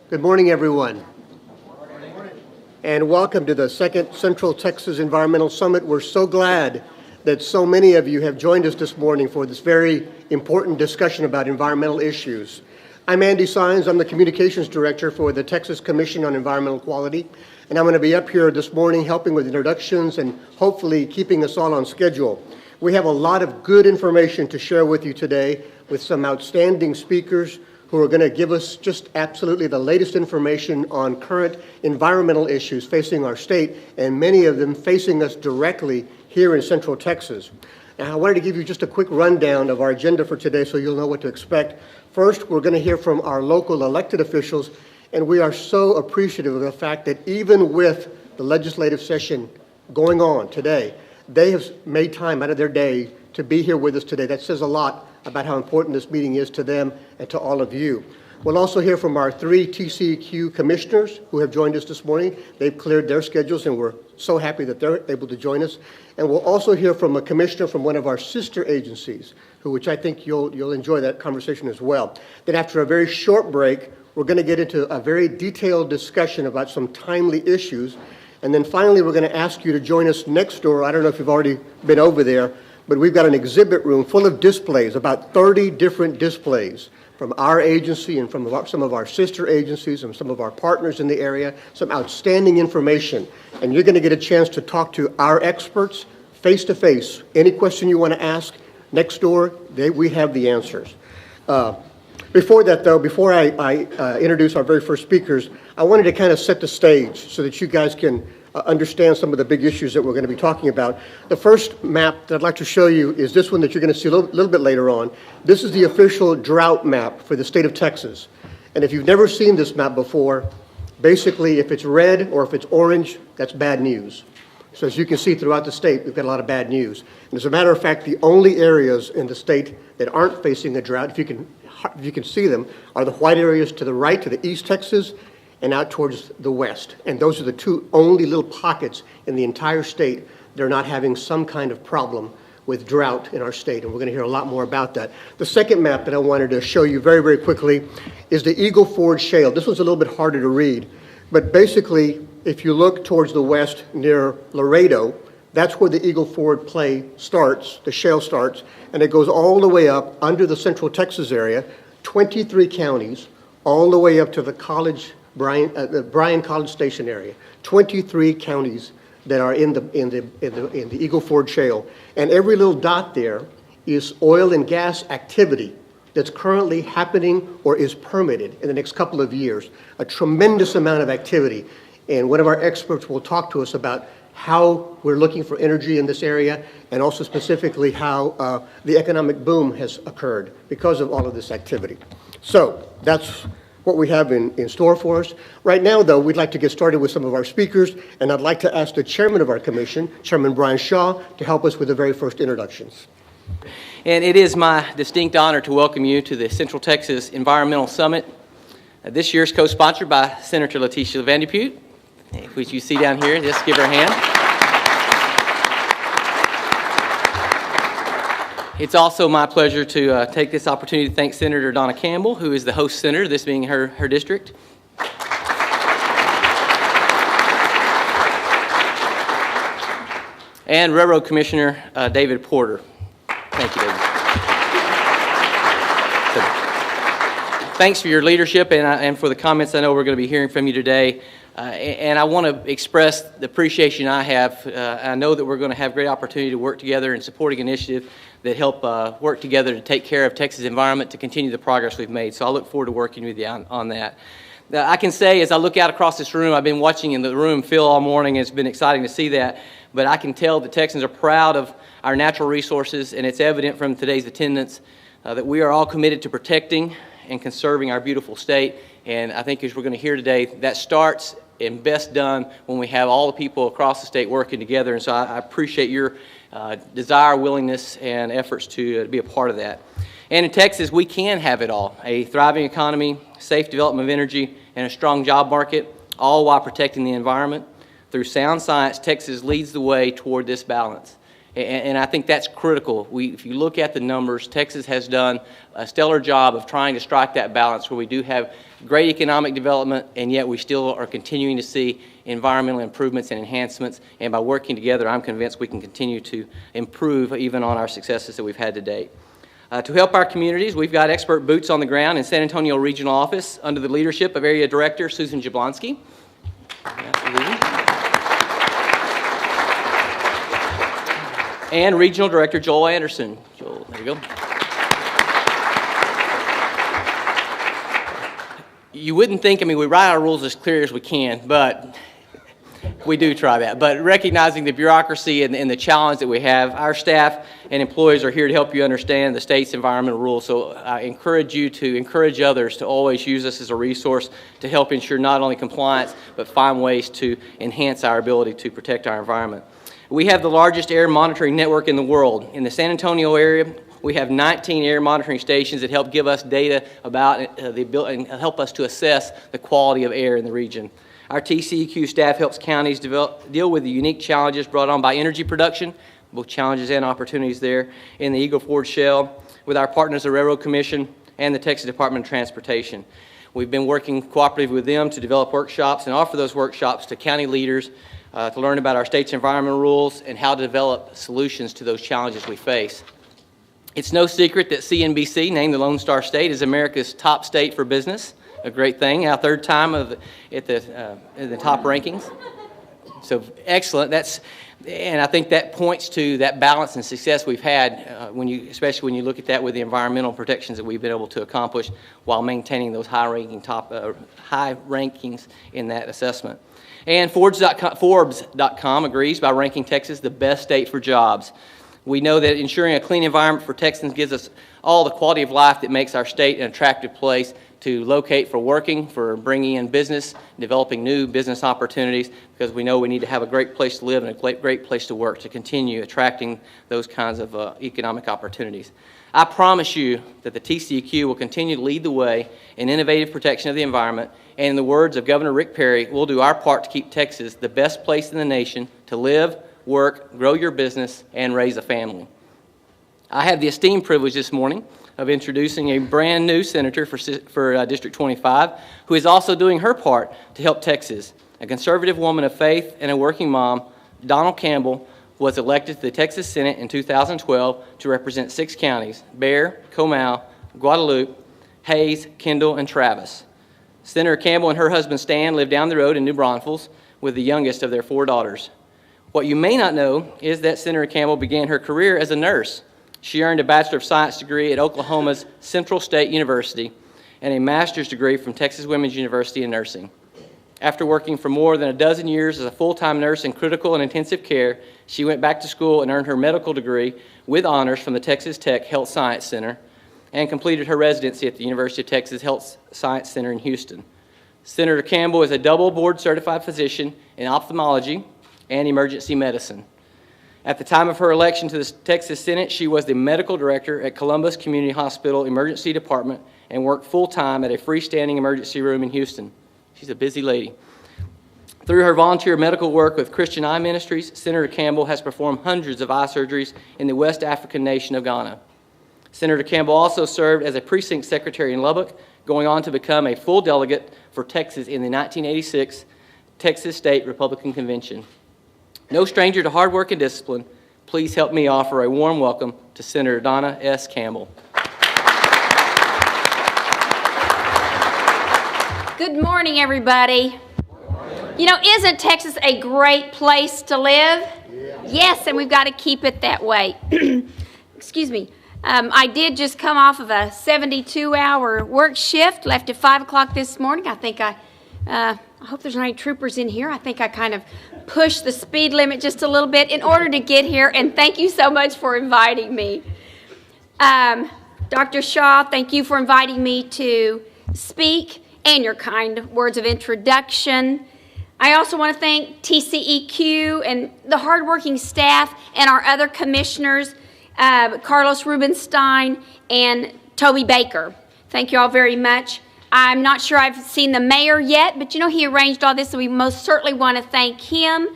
Good morning, everyone. Good morning. And welcome to the second Central Texas Environmental Summit. We're so glad that so many of you have joined us this morning for this very important discussion about environmental issues. I'm Andy Sines. I'm the Communications Director for the Texas Commission on Environmental Quality, and I'm going to be up here this morning helping with introductions and hopefully keeping us all on schedule. We have a lot of good information to share with you today with some outstanding speakers who are going to give us just absolutely the latest information on current environmental issues facing our state, and many of them facing us directly here in Central Texas. Now, I wanted to give you just a quick rundown of our agenda for today so you'll know what to expect. First, we're going to hear from our local elected officials, and we are so appreciative of the fact that even with the legislative session going on today, they have made time out of their day to be here with us today. That says a lot about how important this meeting is to them and to all of you. We'll also hear from our 3 TCEQ commissioners who have joined us this morning. They've cleared their schedules, and we're so happy that they're able to join us. And we'll also hear from a commissioner from one of our sister agencies, which I think you'll enjoy that conversation as well. Then after a very short break, we're going to get into a very detailed discussion about some timely issues. And then finally, we're going to ask you to join us next door. I don't know if you've already been over there, but we've got an exhibit room full of displays, about 30 different displays from our agency and from some of our sister agencies and some of our partners in the area, some outstanding information. And you're going to get a chance to talk to our experts face-to-face. Any question you want to ask, next door, we have the answers. Before that, though, before I introduce our very first speakers, I wanted to kind of set the stage so that you guys can understand some of the big issues that we're going to be talking about. The first map that I'd like to show you is this one that you're going to see a little bit later on. This is the official drought map for the state of Texas. And if you've never seen this map before, basically if it's red or if it's orange, that's bad news. So as you can see throughout the state, we've got a lot of bad news. And as a matter of fact, the only areas in the state that aren't facing a drought, if you can see them, are the white areas to the right, to the East Texas, and out towards the west. And those are the two only little pockets in the entire state that are not having some kind of problem with drought in our state. And we're going to hear a lot more about that. The second map that I wanted to show you very, very quickly is the Eagle Ford Shale. This one's a little bit harder to read, but basically, if you look towards the west near Laredo, that's where the Eagle Ford play starts, the shale starts, and it goes all the way up under the Central Texas area, 23 counties, all the way up to the Bryan College Station area. 23 counties that are in the Eagle Ford Shale, and every little dot there is oil and gas activity that's currently happening or is permitted in the next couple of years. A tremendous amount of activity, and one of our experts will talk to us about how we're looking for energy in this area, and also specifically how the economic boom has occurred because of all of this activity. So that's what we have in store for us. Right now, though, we'd like to get started with some of our speakers, and I'd like to ask the chairman of our commission, Chairman Brian Shaw, to help us with the very first introductions. And it is my distinct honor to welcome you to the Central Texas Environmental Summit. This year's co-sponsored by Senator Letitia Vandepute, which you see down here. Just give her a hand. It's also my pleasure to take this opportunity to thank Senator Donna Campbell, who is the host senator, this being her district. And Railroad Commissioner David Porter. Thank you, David. So, thanks for your leadership and for the comments I know we're going to be hearing from you today. And I want to express the appreciation I have. I know that we're going to have great opportunity to work together in supporting initiatives that help work together to take care of Texas environment to continue the progress we've made. So I look forward to working with you on that. I can say as I look out across this room, I've been watching in the room fill all morning. It's been exciting to see that. But I can tell the Texans are proud of our natural resources, and it's evident from today's attendance that we are all committed to protecting and conserving our beautiful state. And I think as we're going to hear today, that starts and best done when we have all the people across the state working together. And so I appreciate your desire, willingness, and efforts to be a part of that. And in Texas, we can have it all: a thriving economy, safe development of energy, and a strong job market, all while protecting the environment. Through sound science, Texas leads the way toward this balance. And I think that's critical. If you look at the numbers, Texas has done a stellar job of trying to strike that balance where we do have great economic development, and yet we still are continuing to see environmental improvements and enhancements. And by working together, I'm convinced we can continue to improve even on our successes that we've had to date. To help our communities, we've got expert boots on the ground in San Antonio Regional Office under the leadership of Area Director Susan Jablonski. And Regional Director Joel Anderson. Joel, there you go. You wouldn't think, we write our rules as clear as we can, but we do try that. But recognizing the bureaucracy and the challenge that we have, our staff and employees are here to help you understand the state's environmental rules. So I encourage you to encourage others to always use us as a resource to help ensure not only compliance, but find ways to enhance our ability to protect our environment. We have the largest air monitoring network in the world. In the San Antonio area, we have 19 air monitoring stations that help give us data about the ability and help us to assess the quality of air in the region. Our TCEQ staff helps counties deal with the unique challenges brought on by energy production, both challenges and opportunities there in the Eagle Ford Shale, with our partners, the Railroad Commission and the Texas Department of Transportation. We've been working cooperatively with them to develop workshops and offer those workshops to county leaders to learn about our state's environmental rules and how to develop solutions to those challenges we face. It's no secret that CNBC named the Lone Star State as America's top state for business. A great thing. Our third time in the top rankings. So excellent. And I think that points to that balance and success we've had, especially when you look at that with the environmental protections that we've been able to accomplish while maintaining those high rankings in that assessment. And Forbes.com agrees by ranking Texas the best state for jobs. We know that ensuring a clean environment for Texans gives us all the quality of life that makes our state an attractive place to locate for working, for bringing in business, developing new business opportunities, because we know we need to have a great place to live and a great place to work to continue attracting those kinds of economic opportunities. I promise you that the TCEQ will continue to lead the way in innovative protection of the environment, and in the words of Governor Rick Perry, we'll do our part to keep Texas the best place in the nation to live, work, grow your business, and raise a family. I have the esteemed privilege this morning of introducing a brand new senator for District 25, who is also doing her part to help Texas. A conservative woman of faith and a working mom, Donna Campbell was elected to the Texas Senate in 2012 to represent 6 counties: Bexar, Comal, Guadalupe, Hayes, Kendall, and Travis. Senator Campbell and her husband Stan live down the road in New Braunfels with the youngest of their 4 daughters. What you may not know is that Senator Campbell began her career as a nurse. She earned a Bachelor of Science degree at Oklahoma's Central State University and a master's degree from Texas Women's University in nursing. After working for more than a dozen years as a full-time nurse in critical and intensive care, she went back to school and earned her medical degree with honors from the Texas Tech Health Science Center and completed her residency at the University of Texas Health Science Center in Houston. Senator Campbell is a double board-certified physician in ophthalmology and emergency medicine. At the time of her election to the Texas Senate, she was the medical director at Columbus Community Hospital Emergency Department and worked full-time at a freestanding emergency room in Houston. She's a busy lady. Through her volunteer medical work with Christian Eye Ministries, Senator Campbell has performed hundreds of eye surgeries in the West African nation of Ghana. Senator Campbell also served as a precinct secretary in Lubbock, going on to become a full delegate for Texas in the 1986 Texas State Republican Convention. No stranger to hard work and discipline, please help me offer a warm welcome to Senator Donna S. Campbell. Good morning, everybody. You know, isn't Texas a great place to live? Yeah. Yes, and we've got to keep it that way. Excuse me. I did just come off of a 72-hour work shift, left at 5 o'clock this morning. I hope there's not any troopers in here. I think I kind of pushed the speed limit just a little bit in order to get here, and thank you so much for inviting me. Dr. Shaw, thank you for inviting me to speak and your kind words of introduction. I also want to thank TCEQ and the hardworking staff and our other commissioners, Carlos Rubenstein and Toby Baker. Thank you all very much. I'm not sure I've seen the mayor yet, but you know he arranged all this, so we most certainly want to thank him.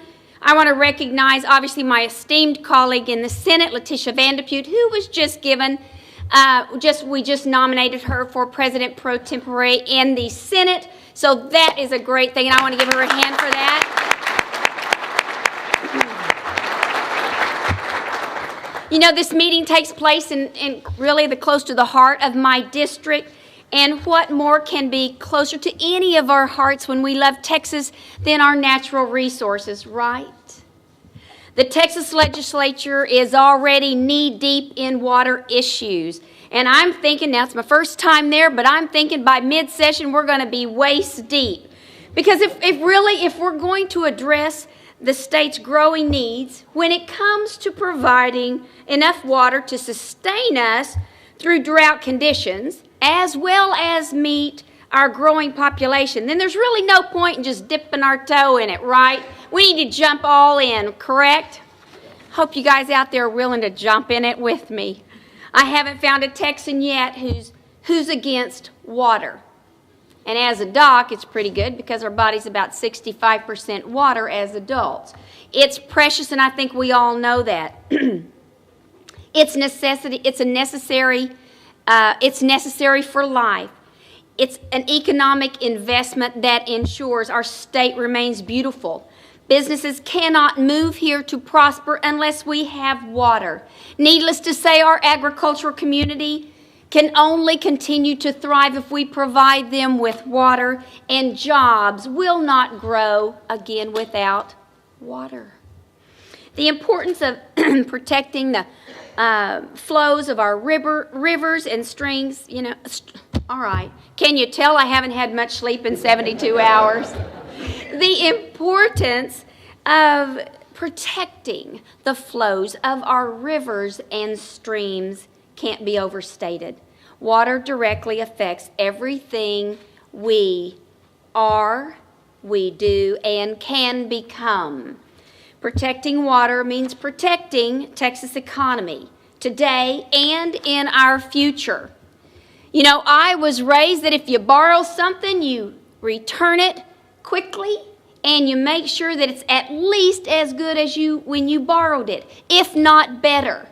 I want to recognize, obviously, my esteemed colleague in the Senate, Letitia Vanderpute, who was just given, we just nominated her for President Pro Tempore in the Senate. So that is a great thing, and I want to give her a hand for that. You know, this meeting takes place in really close to the heart of my district. And what more can be closer to any of our hearts when we love Texas than our natural resources, right? The Texas legislature is already knee-deep in water issues. And I'm thinking, now it's my first time there, but I'm thinking by mid-session we're going to be waist-deep. Because if we're going to address the state's growing needs when it comes to providing enough water to sustain us through drought conditions, as well as meet our growing population, then there's really no point in just dipping our toe in it, right? We need to jump all in, correct? Hope you guys out there are willing to jump in it with me. I haven't found a Texan yet who's against water. And as a doc, it's pretty good because our body's about 65% water as adults. It's precious, and I think we all know that. It's necessity. It's necessary for life. It's an economic investment that ensures our state remains beautiful. Businesses cannot move here to prosper unless we have water. Needless to say, our agricultural community can only continue to thrive if we provide them with water, and jobs will not grow again without water. The importance of protecting the flows of our rivers and streams, you know, all right. Can you tell I haven't had much sleep in 72 hours? The importance of protecting the flows of our rivers and streams can't be overstated. Water directly affects everything we are, we do, and can become. Protecting water means protecting Texas economy today and in our future. You know, I was raised that if you borrow something, you return it quickly and you make sure that it's at least as good as when you borrowed it, if not better.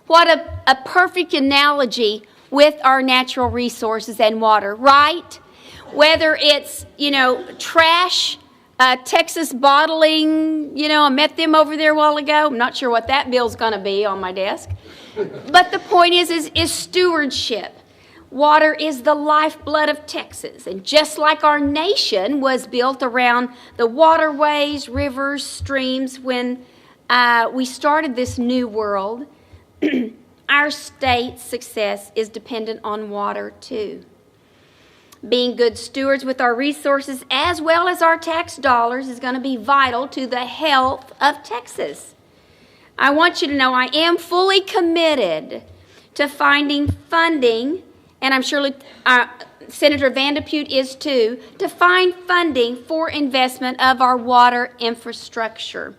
What a perfect analogy with our natural resources and water, right? Whether it's, you know, trash, Texas bottling, you know, I met them over there a while ago. I'm not sure what that bill's going to be on my desk. But the point is stewardship. Water is the lifeblood of Texas. And just like our nation was built around the waterways, rivers, streams, when we started this new world, our state's success is dependent on water too. Being good stewards with our resources as well as our tax dollars is going to be vital to the health of Texas. I want you to know I am fully committed to finding funding, and I'm sure Senator Vanderpute is too, to find funding for investment of our water infrastructure.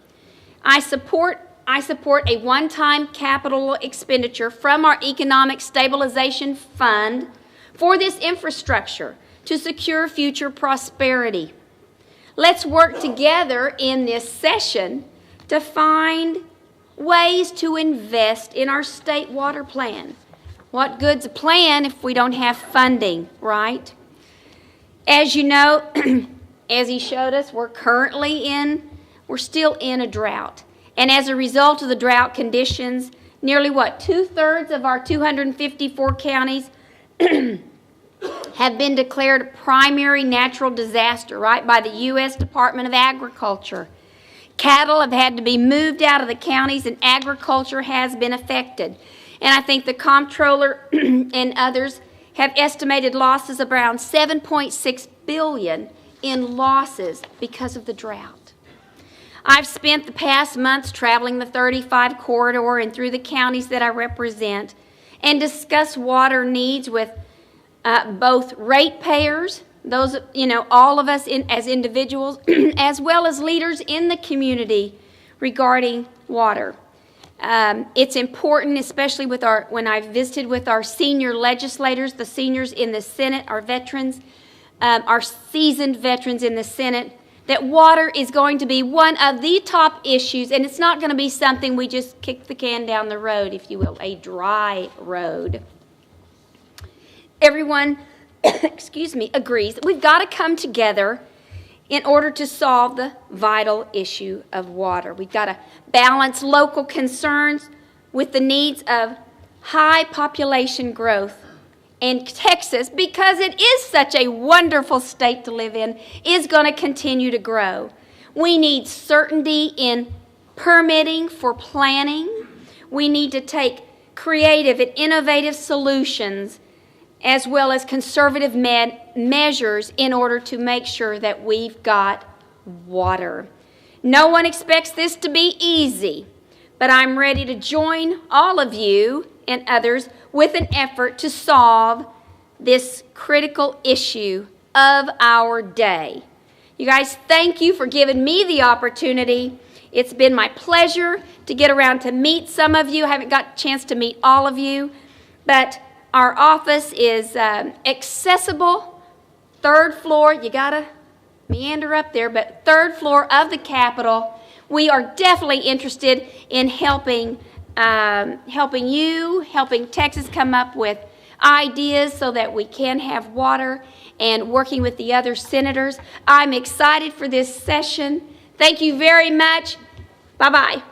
I support a one-time capital expenditure from our Economic Stabilization Fund for this infrastructure to secure future prosperity. Let's work together in this session to find ways to invest in our state water plan. What good's a plan if we don't have funding, right? As you know, as he showed us, we're still in a drought. And as a result of the drought conditions, nearly 2/3 of our 254 counties have been declared a primary natural disaster, right, by the U.S. Department of Agriculture. Cattle have had to be moved out of the counties, and agriculture has been affected. And I think the comptroller and others have estimated losses of around $7.6 billion in losses because of the drought. I've spent the past months traveling the 35 corridor and through the counties that I represent and discussed water needs with both ratepayers, those, you know, all of us as individuals, as well as leaders in the community regarding water. It's important, especially when I've visited with our senior legislators, the seniors in the Senate, our veterans, our seasoned veterans in the Senate, that water is going to be one of the top issues, and it's not going to be something we just kick the can down the road, if you will, a dry road. Everyone, excuse me, agrees that we've got to come together in order to solve the vital issue of water. We've got to balance local concerns with the needs of high population growth. And Texas, because it is such a wonderful state to live in, is going to continue to grow. We need certainty in permitting for planning. We need to take creative and innovative solutions as well as conservative measures in order to make sure that we've got water. No one expects this to be easy, but I'm ready to join all of you and others with an effort to solve this critical issue of our day. You guys, thank you for giving me the opportunity. It's been my pleasure to get around to meet some of you. I haven't got a chance to meet all of you, but our office is accessible, third floor. You gotta meander up there, but third floor of the Capitol. We are definitely interested in helping Texas come up with ideas so that we can have water, and working with the other senators. I'm excited for this session. Thank you very much. Bye-bye.